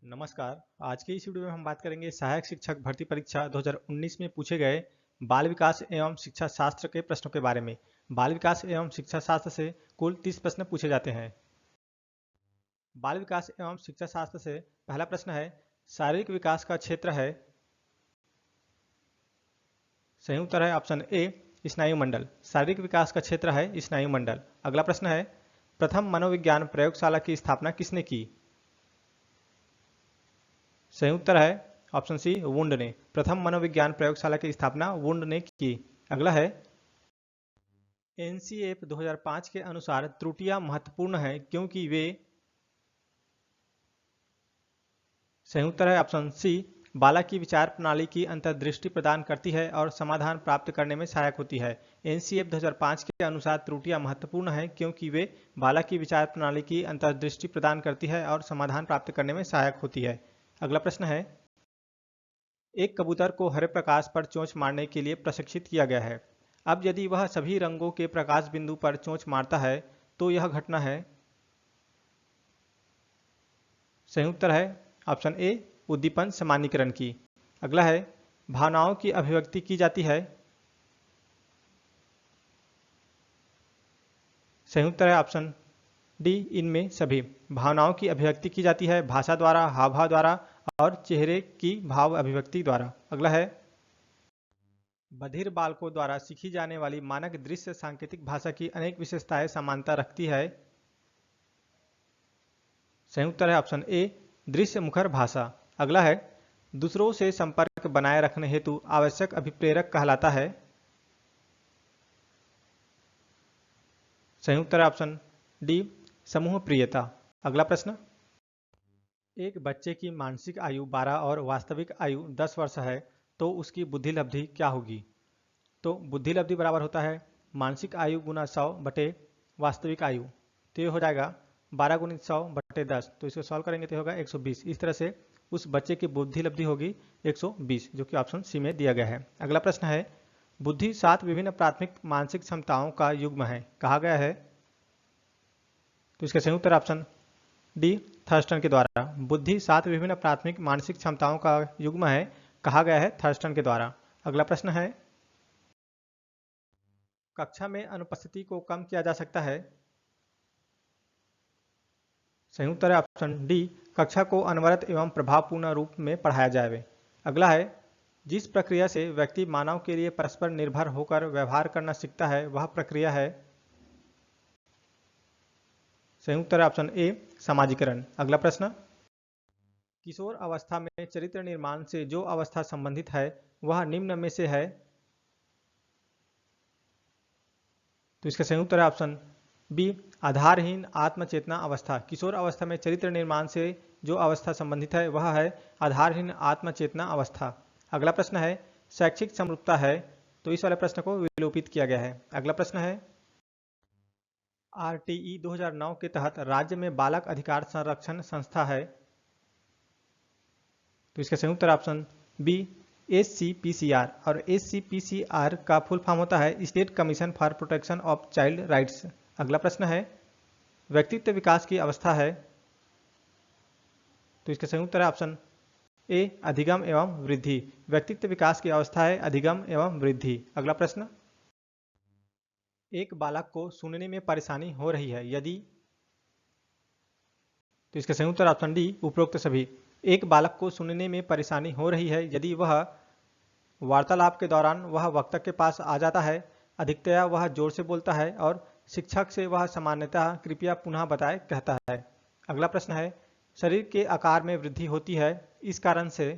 नमस्कार। आज की इस वीडियो में हम बात करेंगे सहायक शिक्षक भर्ती परीक्षा 2019 में पूछे गए बाल विकास एवं शिक्षा शास्त्र के प्रश्नों के बारे में। बाल विकास एवं शिक्षा शास्त्र से कुल 30 प्रश्न पूछे जाते हैं। बाल विकास एवं शिक्षा शास्त्र से पहला प्रश्न है, शारीरिक विकास का क्षेत्र है। सही उत्तर है ऑप्शन ए, स्नायु मंडल। शारीरिक विकास का क्षेत्र है स्नायु मंडल। अगला प्रश्न है, प्रथम मनोविज्ञान प्रयोगशाला की स्थापना किसने की? सही उत्तर है ऑप्शन सी, वुंड ने। प्रथम मनोविज्ञान प्रयोगशाला की स्थापना वुंड ने की। अगला है, एनसीएफ 2005 के अनुसार त्रुटियां महत्वपूर्ण हैं क्योंकि वे। सही उत्तर है ऑप्शन सी, बालक की विचार प्रणाली की अंतर्दृष्टि प्रदान करती है और समाधान प्राप्त करने में सहायक होती है। एनसीएफ 2005 के अनुसार त्रुटियां महत्वपूर्ण हैं क्योंकि वे बालक की विचार प्रणाली की अंतर्दृष्टि प्रदान करती है और समाधान प्राप्त करने में सहायक होती है। अगला प्रश्न है, एक कबूतर को हरे प्रकाश पर चोंच मारने के लिए प्रशिक्षित किया गया है। अब यदि वह सभी रंगों के प्रकाश बिंदु पर चोंच मारता है तो यह घटना है। सही उत्तर है ऑप्शन ए, उद्दीपन सामान्यीकरण की। अगला है, भावनाओं की अभिव्यक्ति की जाती है। सही उत्तर है ऑप्शन डी, इनमें सभी। भावनाओं की अभिव्यक्ति की जाती है भाषा द्वारा, हाव भाव द्वारा और चेहरे की भाव अभिव्यक्ति द्वारा। अगला है, बधिर बालकों द्वारा सीखी जाने वाली मानक दृश्य सांकेतिक भाषा की अनेक विशेषताएं समानता रखती है। सही उत्तर है ऑप्शन ए, दृश्य मुखर भाषा। अगला है, दूसरों से संपर्क बनाए रखने हेतु आवश्यक अभिप्रेरक कहलाता है। सही उत्तर है ऑप्शन डी, समूह प्रियता। अगला प्रश्न, एक बच्चे की मानसिक आयु 12 और वास्तविक आयु 10 वर्ष है तो उसकी बुद्धि लब्धि क्या होगी? तो बुद्धि लब्धि बराबर होता है मानसिक आयु गुना 100 बटे वास्तविक आयु। तो ये हो जाएगा 12 गुणित 100 बटे 10। तो इसको सॉल्व करेंगे तो होगा 120। इस तरह से उस बच्चे की बुद्धि लब्धि होगी 120, जो कि ऑप्शन सी में दिया गया है। अगला प्रश्न है, बुद्धि 7 विभिन्न प्राथमिक मानसिक क्षमताओं का युग्म है, कहा गया है। तो इसका सही उत्तर ऑप्शन डी, थर्स्टन के द्वारा। बुद्धि 7 विभिन्न प्राथमिक मानसिक क्षमताओं का युग्म है, कहा गया है थर्स्टन के द्वारा। अगला प्रश्न है, कक्षा में अनुपस्थिति को कम किया जा सकता है। सही उत्तर है ऑप्शन डी, कक्षा को अनवरत एवं प्रभावपूर्ण रूप में पढ़ाया जाए। अगला है, जिस प्रक्रिया से व्यक्ति मानव के लिए परस्पर निर्भर होकर व्यवहार करना सीखता है वह प्रक्रिया है। सही उत्तर है ऑप्शन ए, सामाजिकरण। अगला प्रश्न, किशोर अवस्था में चरित्र निर्माण से जो अवस्था संबंधित है वह निम्न में से है। तो इसका सही उत्तर है ऑप्शन बी, आधारहीन आत्मचेतना अवस्था। किशोर अवस्था में चरित्र निर्माण से जो अवस्था संबंधित है वह है आधारहीन आत्मचेतना अवस्था। अगला प्रश्न है, शैक्षिक समरूपता है, तो इस वाले प्रश्न को विलोपित किया गया है। अगला प्रश्न है, आरटीई 2009 के तहत राज्य में बालक अधिकार संरक्षण संस्था है। तो इसका सही उत्तर ऑप्शन बी, SCPCR। और SCPCR का फुल फॉर्म होता है state commission for protection of child rights. अगला प्रश्न है, व्यक्तित्व विकास की अवस्था है। तो इसका सही उत्तर है ऑप्शन ए, अधिगम एवं वृद्धि। व्यक्तित्व विकास की अवस्था है अधिगम एवं वृद्धि। अगला प्रश्न, एक बालक को सुनने में परेशानी हो रही है यदि। तो इसका सही उत्तर ऑप्शन डी, उपरोक्त सभी। एक बालक को सुनने में परेशानी हो रही है यदि वह वार्तालाप के दौरान वह वक्ता के पास आ जाता है, अधिकतया वह जोर से बोलता है और शिक्षक से वह सामान्यतः कृपया पुनः बताएं कहता है। अगला प्रश्न है, शरीर के आकार में वृद्धि होती है इस कारण से।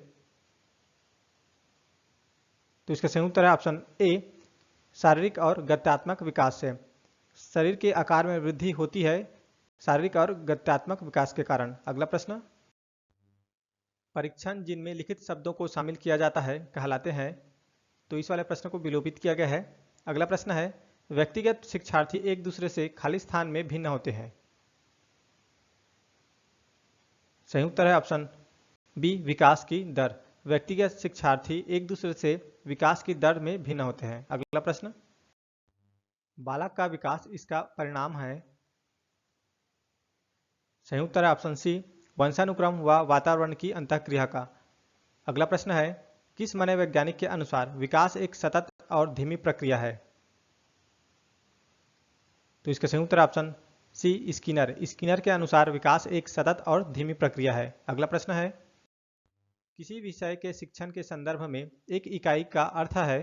तो इसका सही उत्तर है ऑप्शन ए, शारीरिक और गत्यात्मक विकास से। शरीर के आकार में वृद्धि होती है शारीरिक और गत्यात्मक विकास के कारण। अगला प्रश्न, परीक्षण जिनमें लिखित शब्दों को शामिल किया जाता है कहलाते हैं। तो इस वाले प्रश्न को विलोपित किया गया है। अगला प्रश्न है, व्यक्तिगत शिक्षार्थी एक दूसरे से खाली स्थान में भिन्न होते हैं। सही उत्तर है ऑप्शन बी, विकास की दर। व्यक्तिगत शिक्षार्थी एक दूसरे से विकास की दर में भिन्न होते हैं। अगला प्रश्न, बालक का विकास इसका परिणाम है। सही उत्तर है ऑप्शन सी, वंशानुक्रम व वातावरण की अंतःक्रिया का। अगला प्रश्न है, किस मनोवैज्ञानिक के अनुसार विकास एक सतत और धीमी प्रक्रिया है? तो इसका संयुक्त ऑप्शन सी स्किनर। स्किनर के अनुसार विकास एक सतत और धीमी प्रक्रिया है। अगला प्रश्न है, किसी विषय के शिक्षण के संदर्भ में एक इकाई का अर्थ है?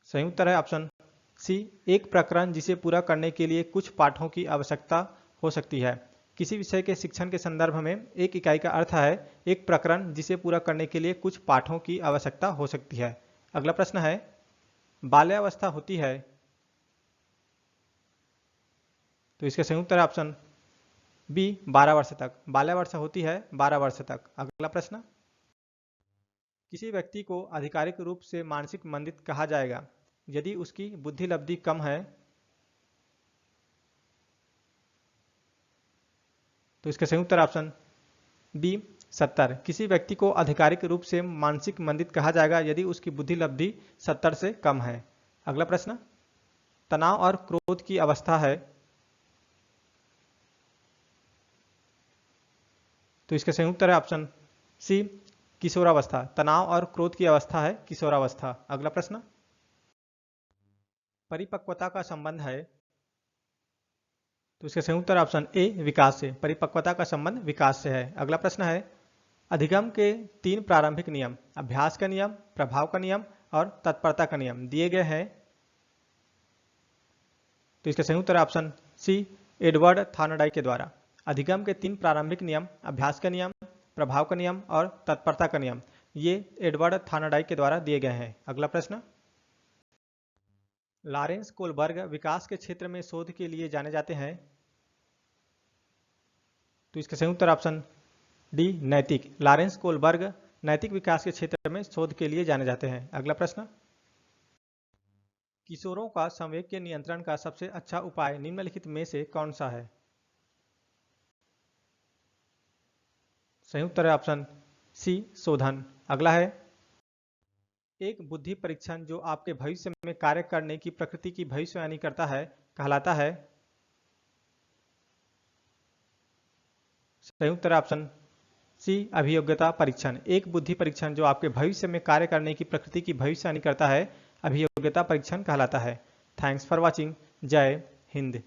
सही उत्तर है ऑप्शन सी एक प्रकरण जिसे पूरा करने के लिए कुछ पाठों की आवश्यकता हो सकती है। किसी विषय के शिक्षण के संदर्भ में एक इकाई का अर्थ है एक प्रकरण जिसे पूरा करने के लिए कुछ पाठों की आवश्यकता हो सकती है। अगला प्रश्न है, बाल्यावस्था होती है? तो इसका सही उत्तर है ऑप्शन बी 12 वर्ष तक। बाल्यावस्था होती है 12 वर्ष तक। अगला प्रश्न, किसी व्यक्ति को आधिकारिक रूप से मानसिक मंदित कहा जाएगा यदि उसकी बुद्धि लब्धि कम है? तो इसका सही उत्तर ऑप्शन बी 70। किसी व्यक्ति को आधिकारिक रूप से मानसिक मंदित कहा जाएगा यदि उसकी बुद्धि लब्धि 70 से कम है। अगला प्रश्न, तनाव और क्रोध की अवस्था है? तो इसका सही उत्तर है ऑप्शन सी किशोरावस्था। तनाव और क्रोध की अवस्था है किशोरावस्था। अगला प्रश्न, परिपक्वता का संबंध है? तो इसका सही उत्तर ऑप्शन ए विकास से। परिपक्वता का संबंध विकास से है। अगला प्रश्न है, अधिगम के 3 प्रारंभिक नियम अभ्यास का नियम, प्रभाव का नियम और तत्परता का नियम दिए गए हैं। तो इसका सही उत्तर ऑप्शन सी एडवर्ड थॉर्नडाइक के द्वारा। अधिगम के 3 प्रारंभिक नियम अभ्यास का नियम, प्रभाव का नियम और तत्परता का नियम ये एडवर्ड थॉर्नडाइक के द्वारा दिए गए हैं। अगला प्रश्न, लॉरेंस कोलबर्ग विकास के क्षेत्र में शोध के लिए जाने जाते हैं? तो इसका सही उत्तर ऑप्शन डी नैतिक। लॉरेंस कोलबर्ग नैतिक विकास के क्षेत्र में शोध के लिए जाने जाते हैं। अगला प्रश्न, किशोरों का संवेग के नियंत्रण का सबसे अच्छा उपाय निम्नलिखित में से कौन सा है? सही उत्तर है ऑप्शन सी शोधन। अगला है, एक बुद्धि परीक्षण जो आपके भविष्य में कार्य करने की प्रकृति की भविष्यवाणी करता है कहलाता है? सही उत्तर ऑप्शन सी अभियोग्यता परीक्षण। एक बुद्धि परीक्षण जो आपके भविष्य में कार्य करने की प्रकृति की भविष्यवाणी करता है अभियोग्यता परीक्षण कहलाता है। Thanks for watching. जय हिंद।